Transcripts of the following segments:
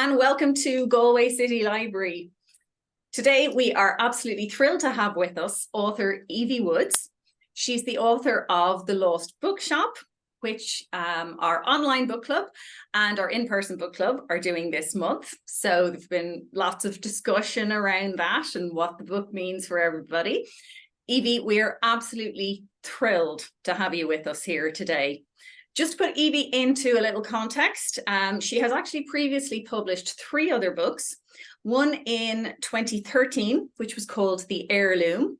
and welcome to Galway City Library. Today we are absolutely thrilled to have with us author Evie Woods. She's the author of The Lost Bookshop, which our online book club and our in-person book club are doing this month. So there's been lots of discussion around that and what the book means for everybody. Evie, we're absolutely thrilled to have you with us here today. Just to put Evie into a little context, she has actually previously published 3 other books, one in 2013, which was called The Heirloom,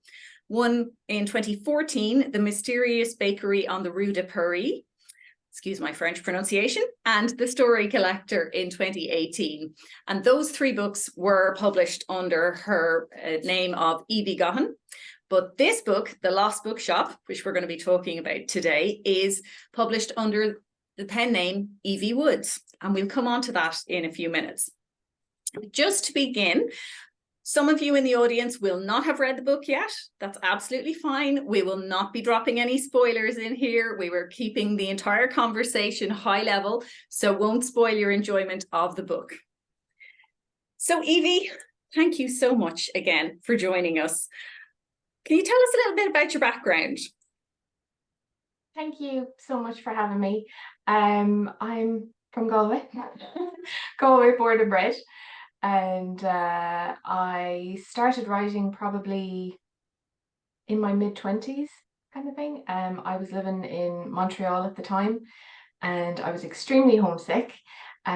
one in 2014, The Mysterious Bakery on the Rue de Paris, excuse my French pronunciation, and The Story Collector in 2018. And those 3 books were published under her name of Evie Gahan. But this book, The Lost Bookshop, which we're going to be talking about today, is published under the pen name Evie Woods. And we'll come on to that in a few minutes. Just to begin, some of you in the audience will not have read the book yet. That's absolutely fine. We will not be dropping any spoilers in here. We were keeping the entire conversation high level, so won't spoil your enjoyment of the book. So Evie, thank you so much again for joining us. Can you tell us a little bit about your background? Thank you so much for having me. I'm from Galway, Galway born and bred, and I started writing probably in my mid-20s kind of thing. I was living in Montreal at the time and I was extremely homesick. So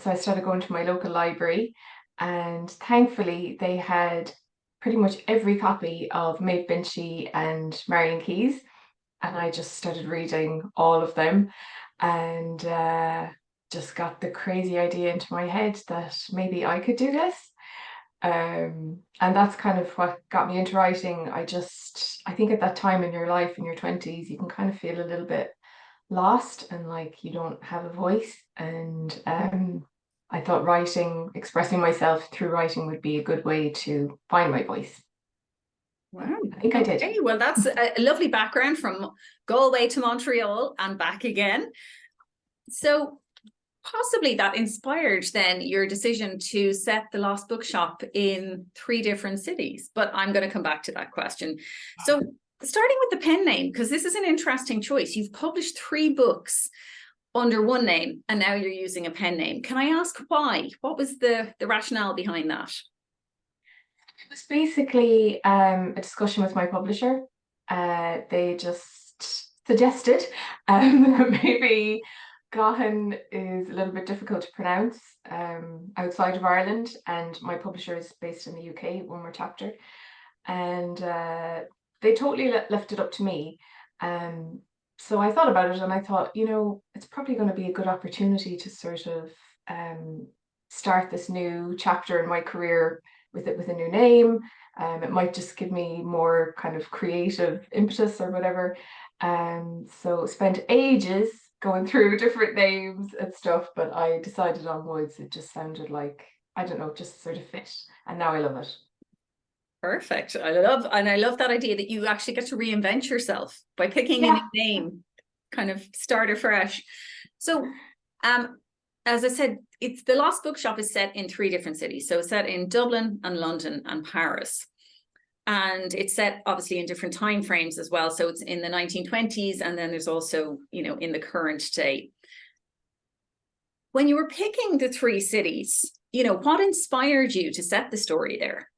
I started going to my local library, and thankfully they had pretty much every copy of Maeve Binchy and Marion Keyes, and I just started reading all of them, and just got the crazy idea into my head that maybe I could do this, and that's kind of what got me into writing. I think at that time in your life, in your 20s, you can kind of feel a little bit lost and like you don't have a voice, and I thought expressing myself through writing would be a good way to find my voice. Wow. I think I did. Okay, well, that's a lovely background from Galway to Montreal and back again. So possibly that inspired then your decision to set the Lost Bookshop in 3 different cities, but I'm going to come back to that question. So starting with the pen name, because this is an interesting choice. You've published 3 books under one name, and now you're using a pen name. Can I ask why? What was the rationale behind that? It was basically a discussion with my publisher. They just suggested maybe Gahan is a little bit difficult to pronounce outside of Ireland, and my publisher is based in the UK, One More Chapter, and they totally left it up to me. So I thought about it and I thought, it's probably going to be a good opportunity to sort of start this new chapter in my career with a new name. It might just give me more kind of creative impetus or whatever. So spent ages going through different names and stuff, but I decided on Woods. It just sounded like, I don't know, just sort of fit. And now I love it. Perfect. I love that idea that you actually get to reinvent yourself by picking a new name, kind of start afresh. So as I said, it's The Lost Bookshop is set in 3 different cities. So it's set in Dublin and London and Paris. And it's set obviously in different time frames as well. So it's in the 1920s, and then there's also, in the current day. When you were picking the 3 cities, what inspired you to set the story there?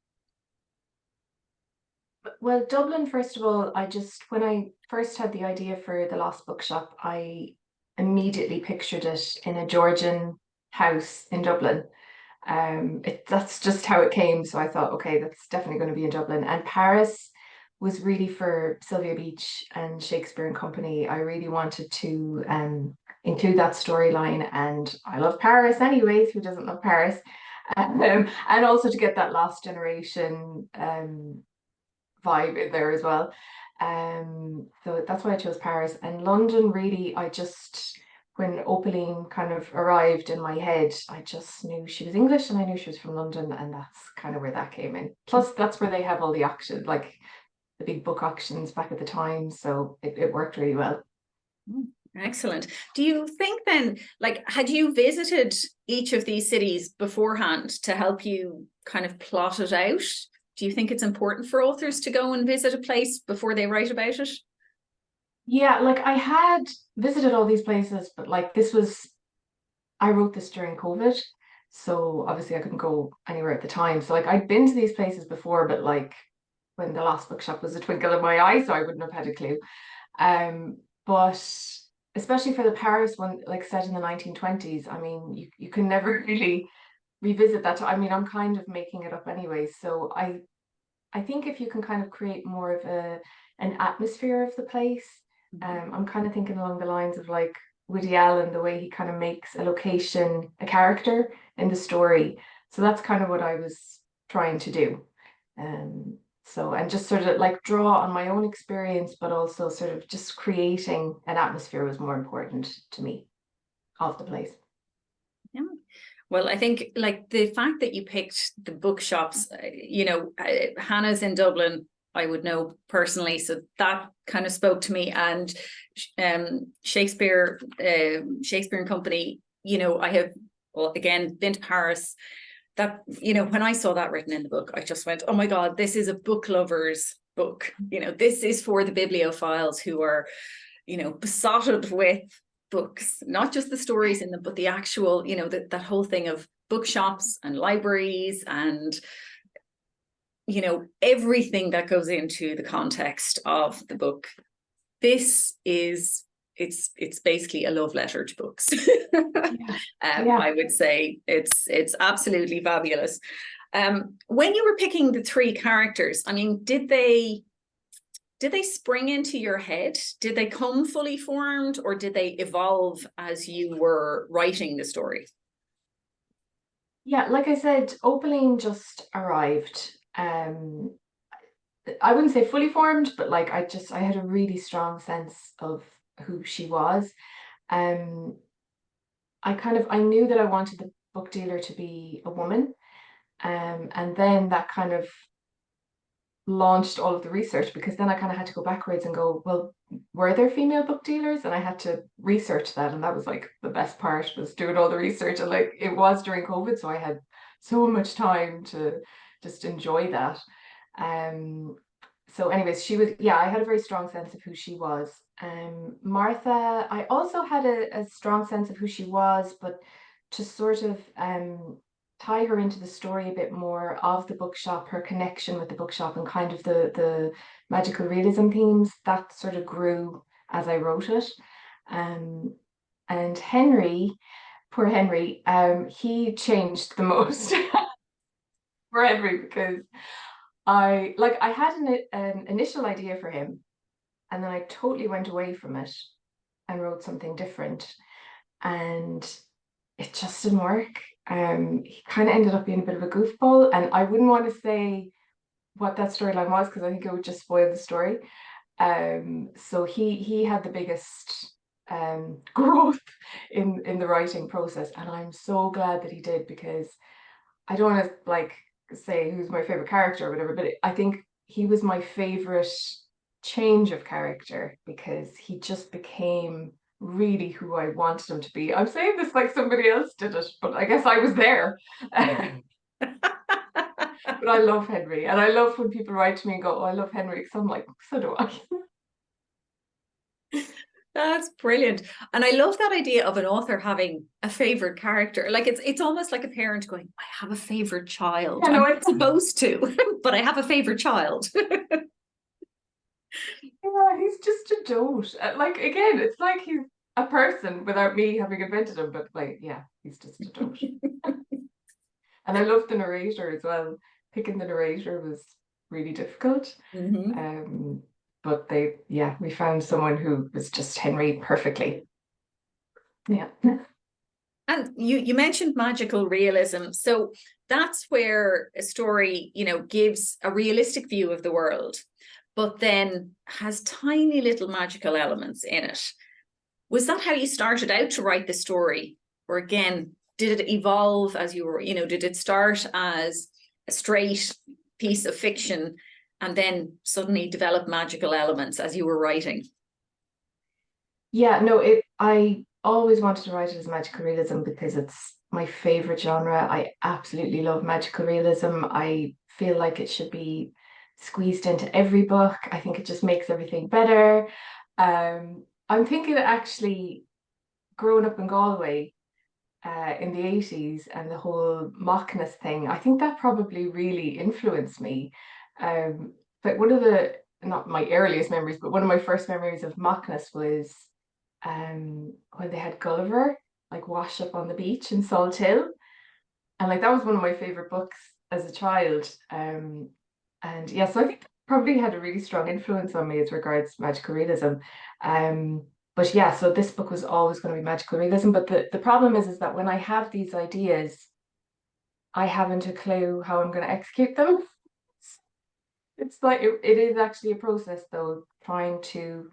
Well, Dublin, first of all, when I first had the idea for The Lost Bookshop, I immediately pictured it in a Georgian house in Dublin. That's just how it came. So I thought, okay, that's definitely going to be in Dublin. And Paris was really for Sylvia Beach and Shakespeare and Company. I really wanted to include that storyline, and I love Paris anyways. Who doesn't love Paris? And also to get that Lost Generation vibe in there as well. So that's why I chose Paris. And London, really, when Opaline kind of arrived in my head, I just knew she was English and I knew she was from London, and that's kind of where that came in. Plus, that's where they have all the auctions, like the big book auctions back at the time. So it worked really well. Excellent. Do you think then, like, had you visited each of these cities beforehand to help you kind of plot it out? Do you think it's important for authors to go and visit a place before they write about it? Yeah, like I had visited all these places, but like I wrote this during COVID, so obviously I couldn't go anywhere at the time. So like I'd been to these places before, but like when the Lost Bookshop was a twinkle in my eye, so I wouldn't have had a clue. But especially for the Paris one, like set in the 1920s, I mean, you can never really revisit that. I mean, I'm kind of making it up anyway. So I think if you can kind of create more of an atmosphere of the place, I'm kind of thinking along the lines of like Woody Allen, the way he kind of makes a location a character in the story. So that's kind of what I was trying to do. Um, so, and just sort of like draw on my own experience, but also sort of just creating an atmosphere was more important to me of the place. Yeah. Well, I think like the fact that you picked the bookshops, Hannah's in Dublin, I would know personally, so that kind of spoke to me. And Shakespeare and Company, I have, well, again, been to Paris. That, when I saw that written in the book, I just went, oh my God, this is a book lover's book. This is for the bibliophiles who are, besotted with books, not just the stories in them, but the actual, that whole thing of bookshops and libraries and, everything that goes into the context of the book. This is, it's basically a love letter to books. I would say it's absolutely fabulous. When you were picking the three characters, I mean, did they spring into your head? Did they come fully formed, or did they evolve as you were writing the story? Yeah, like I said, Opaline just arrived. I wouldn't say fully formed, but like I had a really strong sense of who she was. Um, I knew that I wanted the book dealer to be a woman. And then that kind of launched all of the research, because then I kind of had to go backwards and go, well, were there female book dealers? And I had to research that. And that was like the best part, was doing all the research. And like it was during COVID, so I had so much time to just enjoy that. So anyways, she was, yeah, I had a very strong sense of who she was. Martha, I also had a strong sense of who she was, but to sort of tie her into the story a bit more of the bookshop, her connection with the bookshop, and kind of the magical realism themes, that sort of grew as I wrote it. And Henry, poor Henry, he changed the most. For Henry, because I had an initial idea for him, and then I totally went away from it and wrote something different, and it just didn't work. He kind of ended up being a bit of a goofball, and I wouldn't want to say what that storyline was because I think it would just spoil the story. So he had the biggest growth in the writing process, and I'm so glad that he did, because I don't want to like say who's my favorite character or whatever, but I think he was my favorite change of character, because he just became really who I wanted him to be. I'm saying this like somebody else did it, but I guess I was there. But I love Henry, and I love when people write to me and go, oh, I love Henry, because I'm like, so do I. That's brilliant. And I love that idea of an author having a favorite character. Like it's almost like a parent going, I have a favorite child. Yeah, no, I'm not supposed to, but I have a favorite child. Yeah, he's just a dote. Like again, it's like he's a person without me having invented him, but like, yeah, he's just a dote. And I love the narrator as well. Picking the narrator was really difficult. But we found someone who was just Henry perfectly. Yeah. And you mentioned magical realism. So that's where a story, gives a realistic view of the world, but then has tiny little magical elements in it. Was that how you started out to write the story? Or again, did it evolve as you were, did it start as a straight piece of fiction and then suddenly develop magical elements as you were writing? Yeah, no, I always wanted to write it as magical realism because it's my favorite genre. I absolutely love magical realism. I feel like it should be squeezed into every book. I think it just makes everything better. I'm thinking that actually growing up in Galway in the 80s and the whole mockness thing, I think that probably really influenced me. But one of the, not my earliest memories, but one of my first memories of mockness was when they had Gulliver like wash up on the beach in Salt Hill. And like that was one of my favorite books as a child. And yeah, so I think probably had a really strong influence on me as regards magical realism. But yeah, so this book was always going to be magical realism. But the problem is that when I have these ideas, I haven't a clue how I'm going to execute them. It's like it is actually a process though, trying to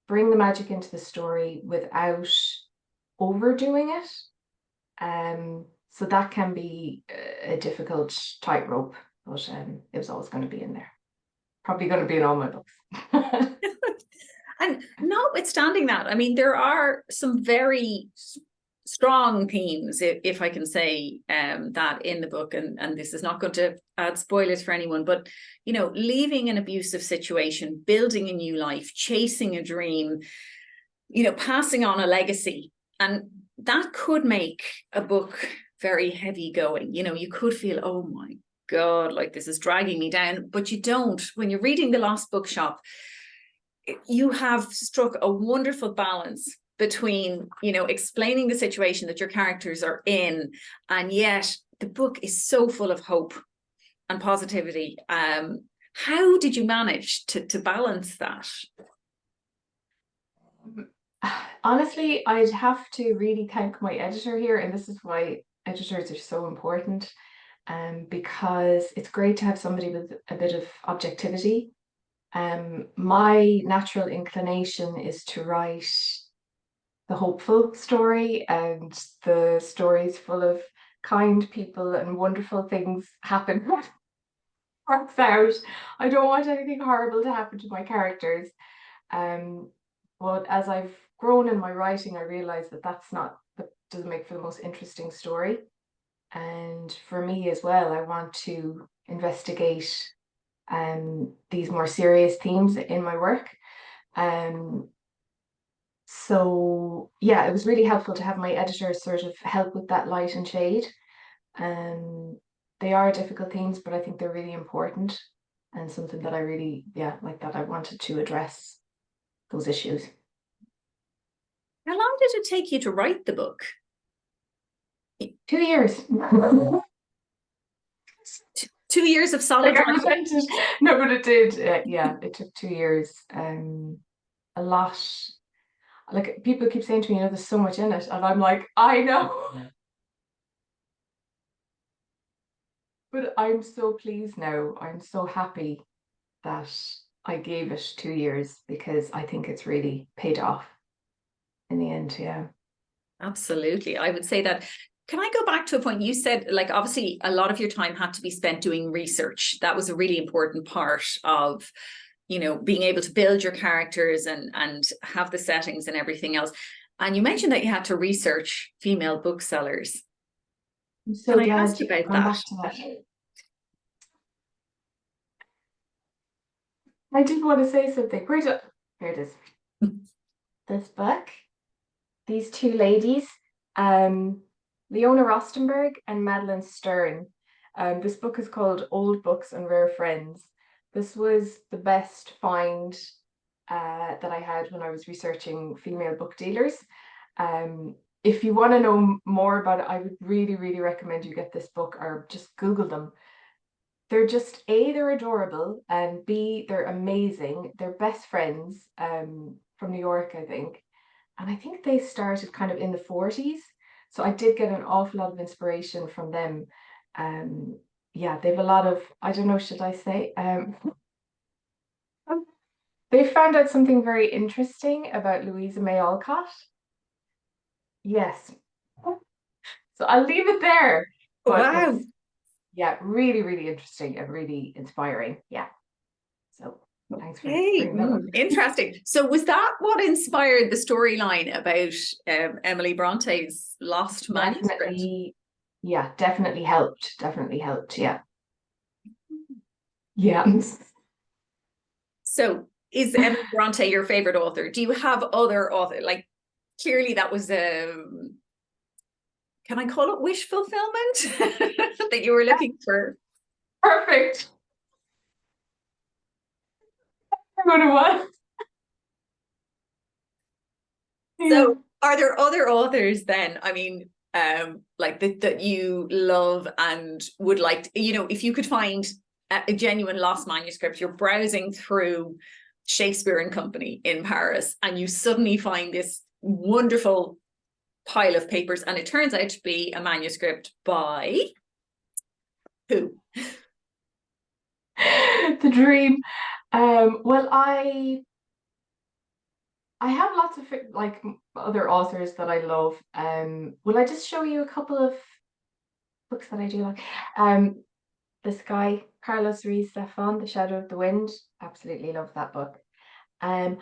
bring the magic into the story without overdoing it. So that can be a difficult tightrope, but it was always going to be in there. Probably going to be in all my books. And notwithstanding that, I mean, there are some very strong themes, if I can say that in the book, and this is not going to add spoilers for anyone, but you know, leaving an abusive situation, building a new life, chasing a dream, you know, passing on a legacy, and that could make a book very heavy going. You know, you could feel, oh my God, like this is dragging me down, but you don't. When you're reading The Lost Bookshop, you have struck a wonderful balance between, you know, explaining the situation that your characters are in, and yet the book is so full of hope and positivity. How did you manage to balance that? Honestly, I'd have to really thank my editor here, and this is why editors are so important. Because it's great to have somebody with a bit of objectivity. My natural inclination is to write the hopeful story and the stories full of kind people and wonderful things happen. Works out. I don't want anything horrible to happen to my characters. Um, but as I've grown in my writing, I realize that that doesn't make for the most interesting story. And for me as well, I want to investigate these more serious themes in my work. Um, so yeah, it was really helpful to have my editor sort of help with that light and shade. Um, they are difficult themes, but I think they're really important and something that I really, yeah, like that I wanted to address those issues. How long did it take you to write the book? 2 years. 2 years of solid Like I writing? resented. No, but it did. Yeah, it took 2 years. A lot. Like people keep saying to me, you know, there's so much in it, and I'm like, I know. But I'm so pleased now. I'm so happy that I gave it 2 years because I think it's really paid off in the end. Yeah. Absolutely. I would say that. Can I go back to a point you said, like, obviously, a lot of your time had to be spent doing research. That was a really important part of, you know, being able to build your characters and have the settings and everything else. And you mentioned that you had to research female booksellers. I'm Can so I glad ask you you've about gone that? back to that. I did want to say something. Here it is. This book, these two ladies, um, Leona Rostenberg and Madeline Stern. This book is called Old Books and Rare Friends. This was the best find that I had when I was researching female book dealers. If you want to know more about it, I would really, really recommend you get this book or just Google them. They're just A, they're adorable, and B, they're amazing. They're best friends from New York, I think. And I think they started kind of in the 40s. So I did get an awful lot of inspiration from them. Um, yeah, they've a lot of, I don't know, should I say? They found out something very interesting about Louisa May Alcott. Yes. So I'll leave it there. But Wow. it's, yeah, really, really interesting and really inspiring. Yeah. So Thanks for Hey, bringing that up. interesting. So was that what inspired the storyline about Emily Bronte's lost manuscript? Definitely, yeah, definitely helped. Definitely helped. Yeah. Yeah. So is Emily Bronte your favorite author? Do you have other author? Like clearly that was can I call it wish fulfillment that you were looking for? Perfect. What it was. Yeah. So are there other authors then? I mean, like that you love and would like to, if you could find a genuine lost manuscript, you're browsing through Shakespeare and Company in Paris, and you suddenly find this wonderful pile of papers, and it turns out to be a manuscript by who? The dream. Well, I have lots of like other authors that I love. Will I just show you a couple of books that I do like? This guy, Carlos Ruiz Zafón, The Shadow of the Wind. Absolutely love that book. Um,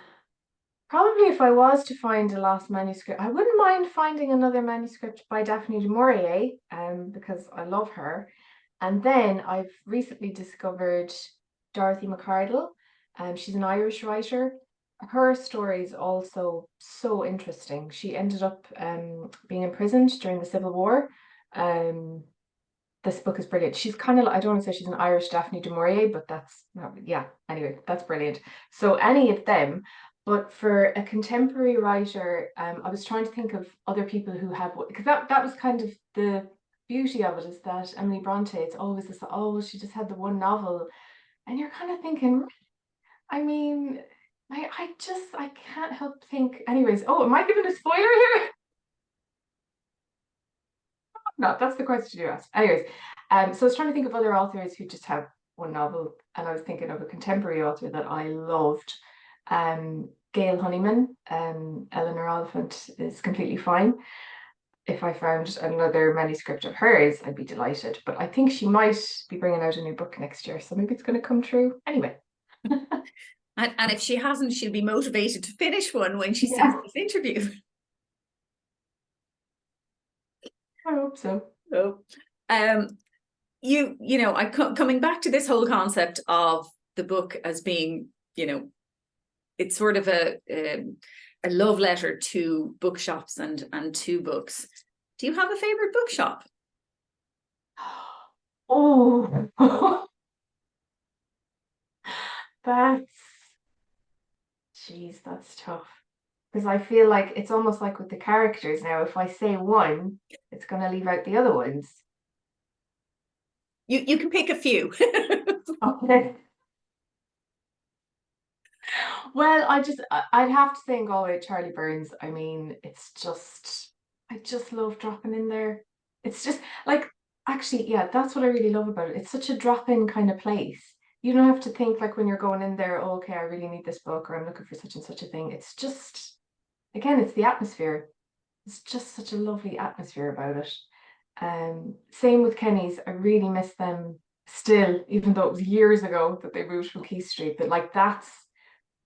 Probably if I was to find a lost manuscript, I wouldn't mind finding another manuscript by Daphne du Maurier, because I love her. And then I've recently discovered Dorothy McArdle. She's an Irish writer. Her story is also so interesting. She ended up being imprisoned during the Civil War. This book is brilliant. She's kind of, I don't want to say she's an Irish Daphne du Maurier, but that's, yeah, anyway, that's brilliant. So any of them, but for a contemporary writer, I was trying to think of other people who have, because that was kind of the beauty of it, is that Emily Bronte, it's always this, oh, she just had the one novel. And you're kind of thinking, I mean, I can't help think, anyways, oh, am I giving a spoiler here? No, that's the question you asked. Anyways, so I was trying to think of other authors who just have one novel, and I was thinking of a contemporary author that I loved, Gail Honeyman. Eleanor Oliphant is completely fine. If I found another manuscript of hers, I'd be delighted. But I think she might be bringing out a new book next year, so maybe it's going to come true. Anyway. And if she hasn't, she'll be motivated to finish one when she sees this interview. I hope so. So, coming back to this whole concept of the book as being, it's sort of a love letter to bookshops and to books. Do you have a favorite bookshop? Oh, that's tough. Because I feel like it's almost like with the characters now, if I say one, it's going to leave out the other ones. You can pick a few. Okay. Well, I'd have to say in Galway, Charlie Burns. I mean, I just love dropping in there. It's just like, actually, yeah, that's what I really love about it. It's such a drop-in kind of place. You don't have to think like when you're going in there, oh, okay, I really need this book, or I'm looking for such and such a thing. It's just, again, it's the atmosphere. It's just such a lovely atmosphere about it. Same with Kenny's. I really miss them still, even though it was years ago that they moved from Key Street. But like that's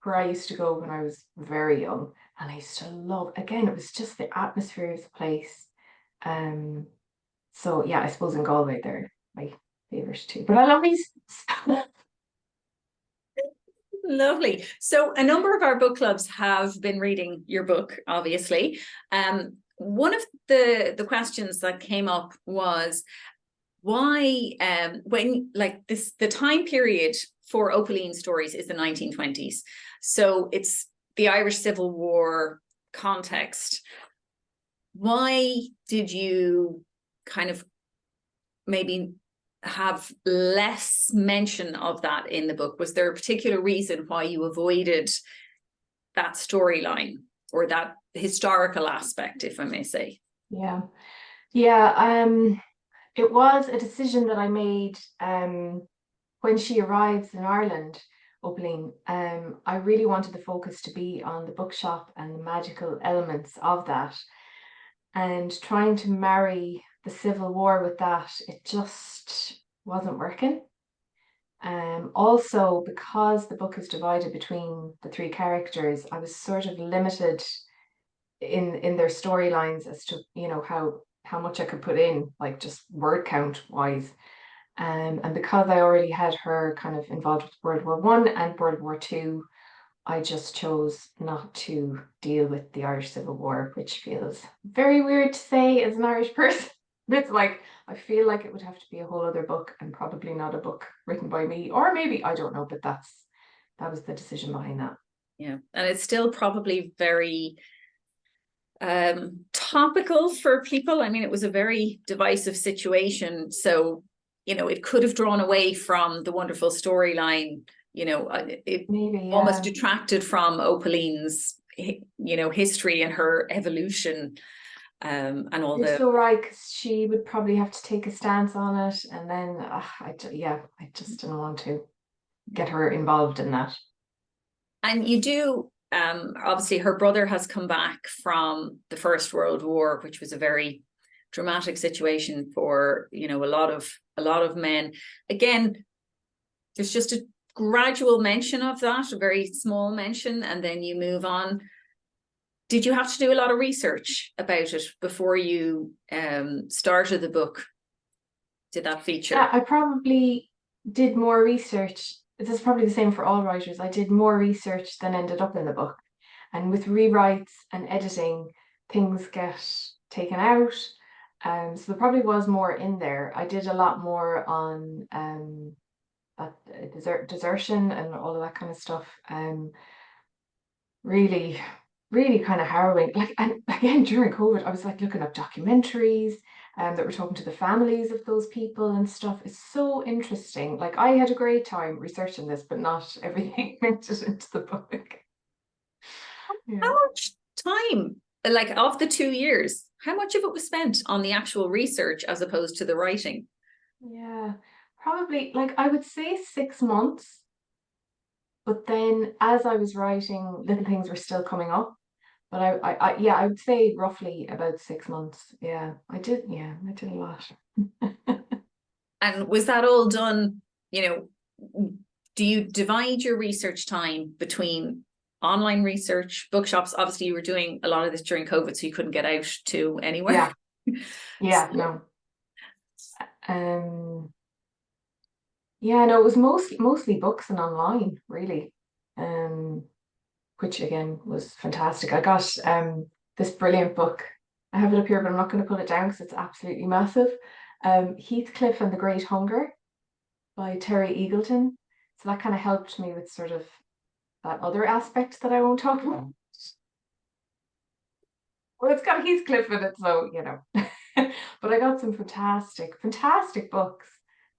where I used to go when I was very young, and I used to love. Again, it was just the atmosphere of the place. Um, so yeah, I suppose in Galway they're my favourite too. But I love these. Lovely. So a number of our book clubs have been reading your book, obviously. One of the questions that came up was why, when like this, the time period for Opaline stories is the 1920s. So it's the Irish Civil War context. Why did you kind of maybe have less mention of that in the book? Was there a particular reason why you avoided that storyline or that historical aspect, if I may say? Yeah, yeah. It was a decision that I made when she arrives in Ireland, Opaline. I really wanted the focus to be on the bookshop and the magical elements of that, and trying to marry the Civil War with that, it just wasn't working. Also, because the book is divided between the three characters, I was sort of limited in their storylines as to, you know, how much I could put in, like just word count wise. And because I already had her kind of involved with World War I and World War II, I just chose not to deal with the Irish Civil War, which feels very weird to say as an Irish person. It's like, I feel like it would have to be a whole other book and probably not a book written by me, or maybe, I don't know, but that was the decision behind that. Yeah, and it's still probably very topical for people. I mean, it was a very divisive situation, so you know, it could have drawn away from the wonderful storyline. You know, it Maybe, almost yeah. detracted from Opaline's, you know, history and her evolution, and all You're the. so right, because she would probably have to take a stance on it, and then, yeah, I just didn't want to get her involved in that. And you do, obviously, her brother has come back from the First World War, which was a very dramatic situation for, you know, a lot of men. Again, there's just a gradual mention of that, a very small mention, and then you move on. Did you have to do a lot of research about it before you started the book? Did that feature? Yeah, I probably did more research. This is probably the same for all writers. I did more research than ended up in the book. And with rewrites and editing, things get taken out. So there probably was more in there. I did a lot more on desertion and all of that kind of stuff. Really, really kind of harrowing. Like, and again, during COVID, I was like looking up documentaries that were talking to the families of those people and stuff. It's so interesting. Like, I had a great time researching this, but not everything made it into the book. How Yeah. much time, like of the 2 years, how much of it was spent on the actual research as opposed to the writing? Yeah. Probably, like, I would say 6 months, but then as I was writing, little things were still coming up. But yeah, I would say roughly about 6 months. Yeah, I did. Yeah, I did a lot. And was that all done, you know, do you divide your research time between online research, bookshops? Obviously, you were doing a lot of this during COVID, so you couldn't get out to anywhere. Yeah, yeah, So, no. Um, yeah, no, it was mostly books and online, really. Um, which again was fantastic. I got this brilliant book. I have it up here, but I'm not going to put it down because it's absolutely massive. Heathcliff and the Great Hunger by Terry Eagleton. So that kind of helped me with sort of that other aspect that I won't talk about. Well, it's got Heathcliff in it, so you know. But I got some fantastic, fantastic books.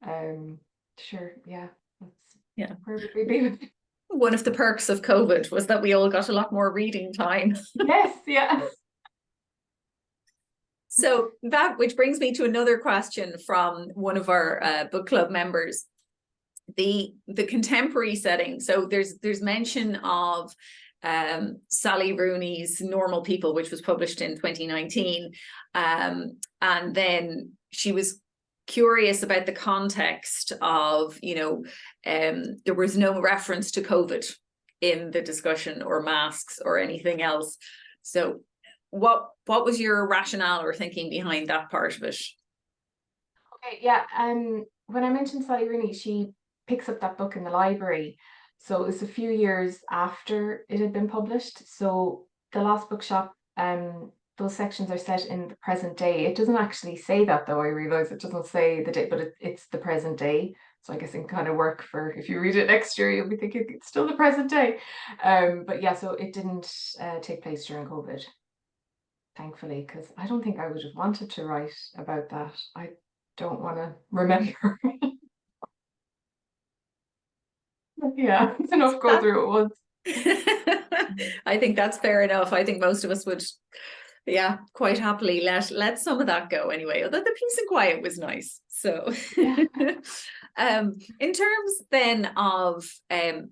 Um, sure, yeah. That's yeah. where would we be with it? One of the perks of COVID was that we all got a lot more reading time. Yes, yeah. So that, which brings me to another question from one of our book club members. The contemporary setting. So there's mention of Sally Rooney's Normal People, which was published in 2019. And then she was curious about the context of, you know, there was no reference to COVID in the discussion or masks or anything else. So what was your rationale or thinking behind that part of it? Okay, yeah. When I mentioned Sally Rooney, she picks up that book in the library. So it was a few years after it had been published. So the Lost Bookshop, those sections are set in the present day. It doesn't actually say that though, I realise it doesn't say the date, but it's the present day. So I guess it can kind of work for if you read it next year, you'll be thinking it's still the present day. But yeah, so it didn't take place during COVID, thankfully, because I don't think I would have wanted to write about that. I don't want to remember. Yeah, it's enough go That through it once. I think that's fair enough. I think most of us would, yeah, quite happily let some of that go anyway. Although the peace and quiet was nice. So Yeah. in terms then of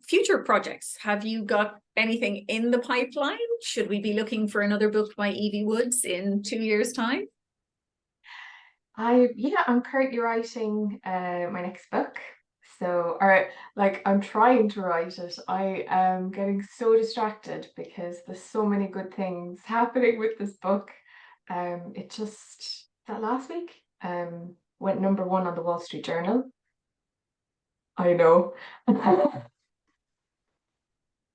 future projects, have you got anything in the pipeline? Should we be looking for another book by Evie Woods in 2 years' time? I'm currently writing my next book. So, or like I'm trying to write it. I am getting so distracted because there's so many good things happening with this book. It just that last week went #1 on the Wall Street Journal. I know.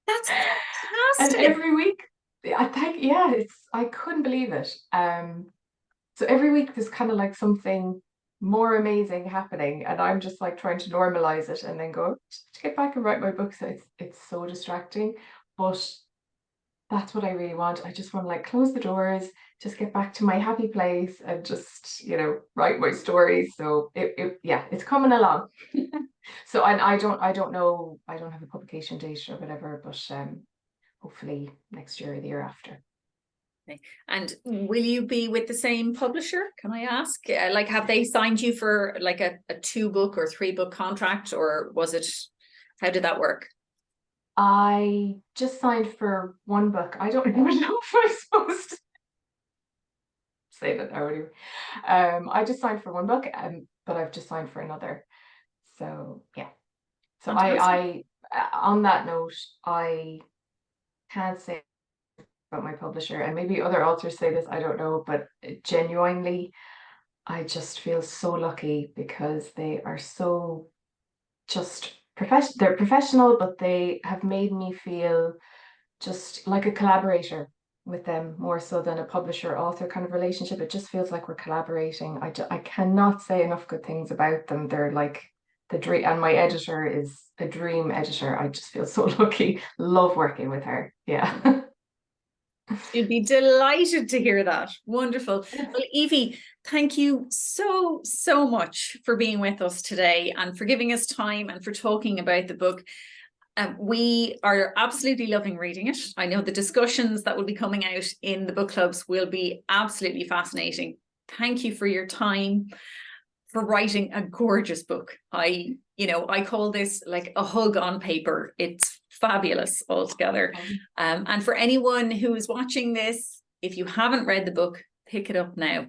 That's And fantastic. every week, I think, yeah, I couldn't believe it. So every week there's kind of like something more amazing happening, and I'm just like trying to normalize it and then go to get back and write my book. So it's so distracting, but that's what I really want. I just want to like close the doors, just get back to my happy place and just, write my stories. So yeah, it's coming along. So I don't know, I don't have a publication date or whatever, but hopefully next year or the year after. Okay. And will you be with the same publisher? Can I ask? Like, have they signed you for like a 2-book or 3-book contract, or how did that work? I just signed for one book. I don't even know if I'm supposed to say that now anyway. I just signed for one book, but I've just signed for another. So yeah. So Fantastic. on that note, I can't say about my publisher, and maybe other authors say this, I don't know, but genuinely, I just feel so lucky because they are so just they're professional, but they have made me feel just like a collaborator with them more so than a publisher author kind of relationship. It just feels like we're collaborating. I cannot say enough good things about them. They're like the dream, and my editor is a dream editor. I just feel so lucky. Love working with her. Yeah. She'd be delighted to hear that. Wonderful. Well, Evie, thank you so, so much for being with us today and for giving us time and for talking about the book. We are absolutely loving reading it. I know the discussions that will be coming out in the book clubs will be absolutely fascinating. Thank you for your time, for writing a gorgeous book. I call this like a hug on paper. It's fabulous altogether. And for anyone who is watching this, if you haven't read the book, pick it up now.